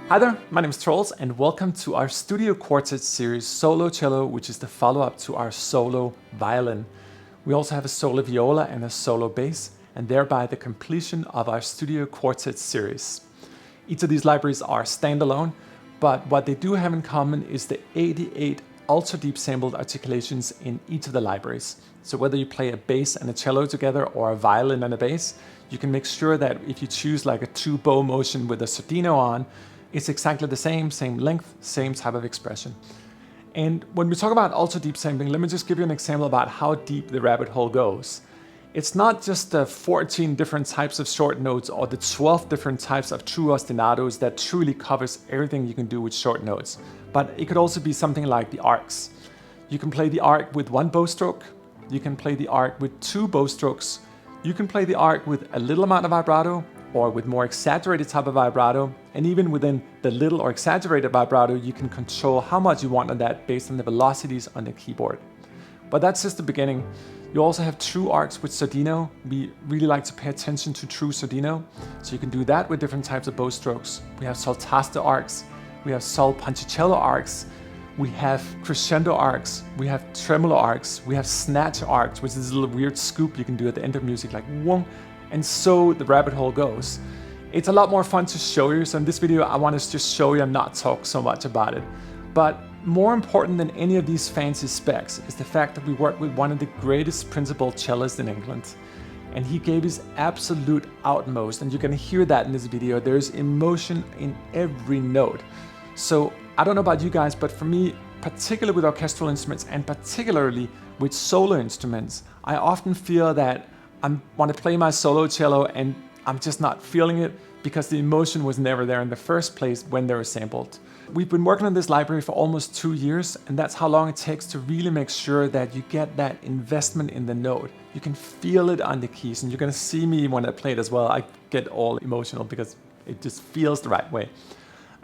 Hi there, my name is Trolls and welcome to our Studio Quartet series Solo Cello, which is the follow-up to our Solo Violin. We also have a Solo Viola and a Solo Bass, and thereby the completion of our Studio Quartet series. Each of these libraries are standalone, but what they do have in common is the 88 ultra-deep sampled articulations in each of the libraries. So whether you play a bass and a cello together or a violin and a bass, you can make sure that if you choose like a two bow motion with a Sordino on, it's exactly the same length, same type of expression. And when we talk about ultra deep sampling, let me just give you an example about how deep the rabbit hole goes. It's not just the 14 different types of short notes or the 12 different types of true ostinatos that truly covers everything you can do with short notes, but it could also be something like the arcs. You can play the arc with one bow stroke, you can play the arc with two bow strokes, you can play the arc with a little amount of vibrato, or with more exaggerated type of vibrato, and even within the little or exaggerated vibrato, you can control how much you want of that based on the velocities on the keyboard. But that's just the beginning. You also have true arcs with Sordino. We really like to pay attention to true Sordino, so you can do that with different types of bow strokes. We have Sultasto arcs, we have sol ponchicello arcs, we have crescendo arcs, we have tremolo arcs, we have snatch arcs, which is a little weird scoop you can do at the end of music, like whoom. And so the rabbit hole goes. It's a lot more fun to show you, so in this video I want to just show you and not talk so much about it. But more important than any of these fancy specs is the fact that we work with one of the greatest principal cellists in England. And he gave his absolute utmost, and you're going to hear that in this video. There's emotion in every note. So I don't know about you guys, but for me, particularly with orchestral instruments and particularly with solo instruments, I often feel that I want to play my solo cello and I'm just not feeling it because the emotion was never there in the first place when they were sampled. We've been working on this library for almost 2 years, and that's how long it takes to really make sure that you get that investment in the note. You can feel it on the keys, and you're going to see me when I play it as well. I get all emotional because it just feels the right way.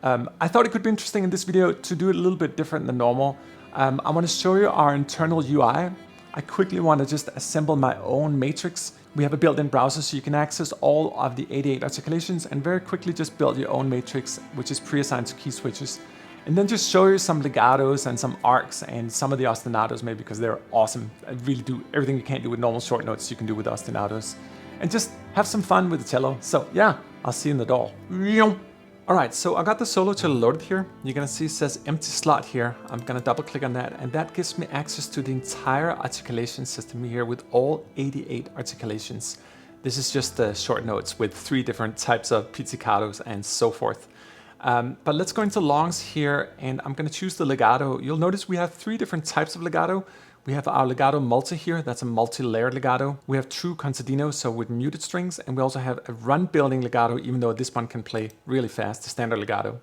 I thought it could be interesting in this video to do it a little bit different than normal. I want to show you our internal UI. I quickly want to just assemble my own matrix. We have a built-in browser so you can access all of the 88 articulations and very quickly just build your own matrix, which is pre-assigned to key switches. And then just show you some legatos and some arcs and some of the ostinatos maybe because they're awesome. I really do everything you can't do with normal short notes you can do with ostinatos. And just have some fun with the cello. So yeah, I'll see you in the door. Alright, so I got the solo cello loaded here. You're gonna see it says empty slot here. I'm gonna double click on that, and that gives me access to the entire articulation system here with all 88 articulations. This is just the short notes with 3 different types of pizzicatos and so forth. But let's go into longs here, and I'm gonna choose the legato. You'll notice we have 3 different types of legato. We have our legato multi here, that's a multi-layered legato. We have true Con Sordino, so with muted strings, and we also have a run building legato, even though this one can play really fast, the standard legato.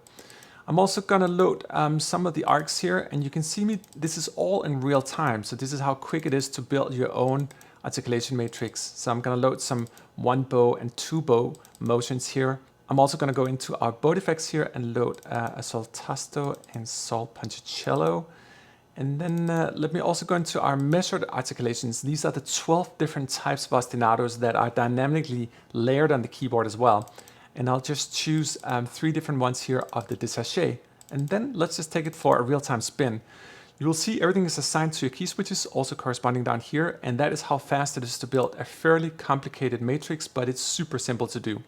I'm also gonna load some of the arcs here, and you can see me, this is all in real time, so this is how quick it is to build your own articulation matrix. So I'm gonna load some 1 bow and 2 bow motions here. I'm also gonna go into our bow effects here and load a Sultasto and sol ponchicello. And then let me also go into our measured articulations. These are the 12 different types of ostinatos that are dynamically layered on the keyboard as well. And I'll just choose 3 different ones here of the détaché. And then let's just take it for a real-time spin. You will see everything is assigned to your key switches, also corresponding down here. And that is how fast it is to build a fairly complicated matrix, but it's super simple to do.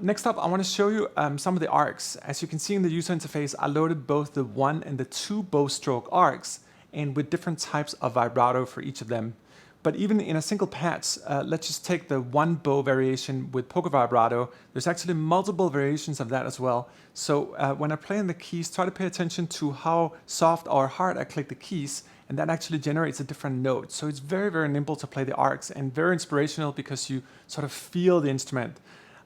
Next up, I want to show you some of the arcs. As you can see in the user interface, I loaded both the 1 and the 2 bow stroke arcs, and with different types of vibrato for each of them. But even in a single patch, let's just take the one bow variation with polka vibrato. There's actually multiple variations of that as well. So when I play in the keys, try to pay attention to how soft or hard I click the keys, and that actually generates a different note. So it's very, very nimble to play the arcs and very inspirational because you sort of feel the instrument.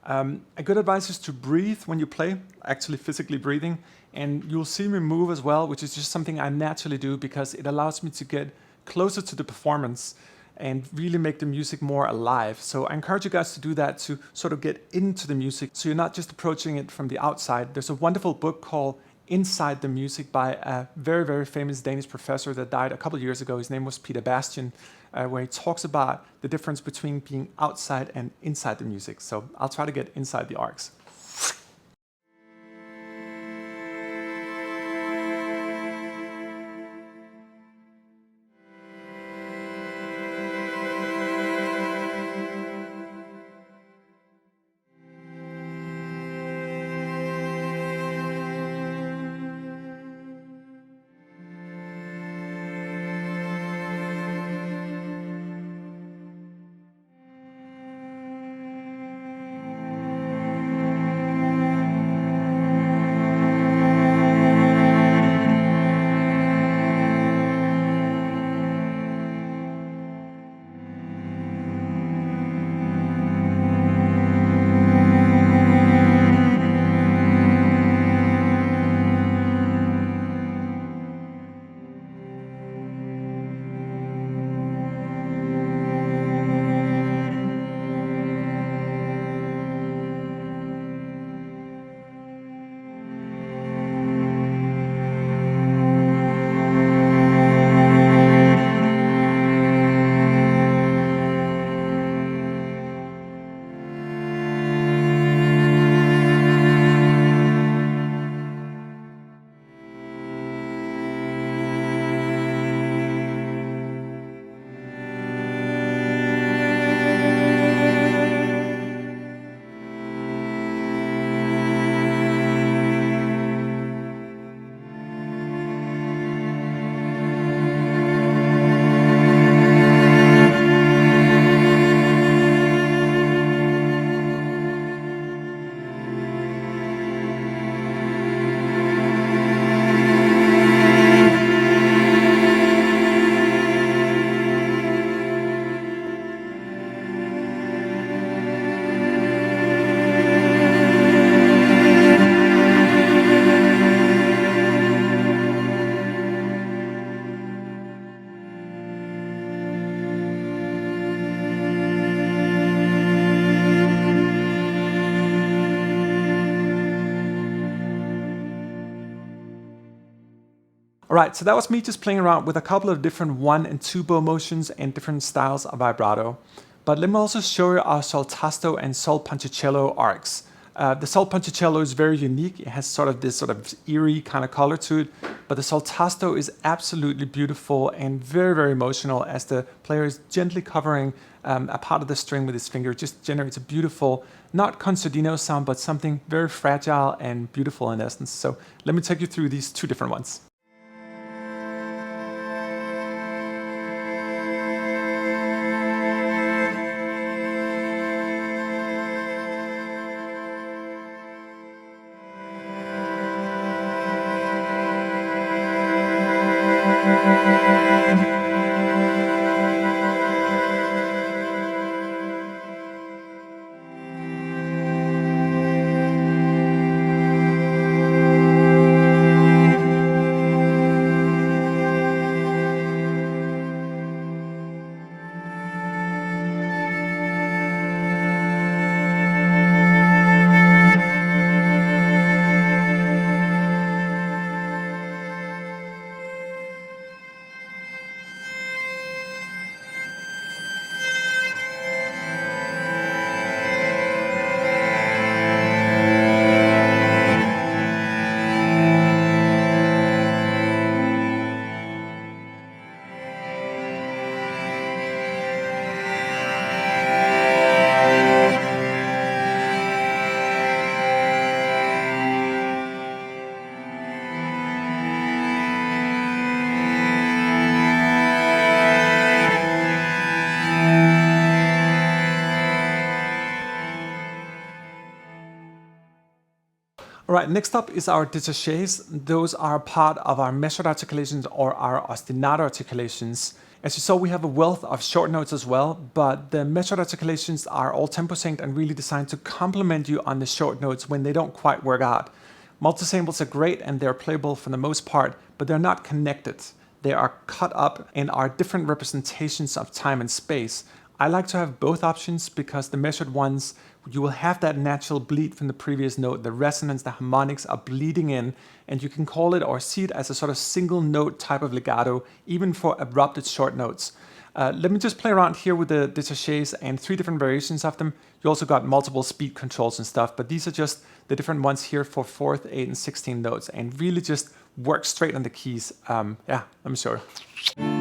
A good advice is to breathe when you play, actually physically breathing, and you'll see me move as well, which is just something I naturally do because it allows me to get closer to the performance and really make the music more alive. So I encourage you guys to do that, to sort of get into the music so you're not just approaching it from the outside. There's a wonderful book called Inside the Music by a very, very famous Danish professor that died a couple of years ago. His name was Peter Bastian, where he talks about the difference between being outside and inside the music. So I'll try to get inside the arcs. All right, so that was me just playing around with a couple of different 1 and 2 bow motions and different styles of vibrato. But let me also show you our Sultasto and Sol Ponchicello arcs. The Sol Ponchicello is very unique. It has sort of this sort of eerie kind of color to it, but the Sultasto is absolutely beautiful and very, very emotional as the player is gently covering a part of the string with his finger. It just generates a beautiful, not Con Sordino sound, but something very fragile and beautiful in essence. So let me take you through these two different ones. All right, next up is our détachés. Those are part of our measured articulations or our ostinato articulations. As you saw, we have a wealth of short notes as well, but the measured articulations are all tempo synced and really designed to complement you on the short notes when they don't quite work out. Multisyllables are great and they're playable for the most part, but they're not connected. They are cut up and are different representations of time and space. I like to have both options because the measured ones, you will have that natural bleed from the previous note. The resonance, the harmonics are bleeding in, and you can call it or see it as a sort of single note type of legato, even for abrupted short notes. Let me just play around here with the détachés and 3 different variations of them. You also got multiple speed controls and stuff, but these are just the different ones here for 4th, 8th, and 16th notes, and really just work straight on the keys. Yeah, let me show you.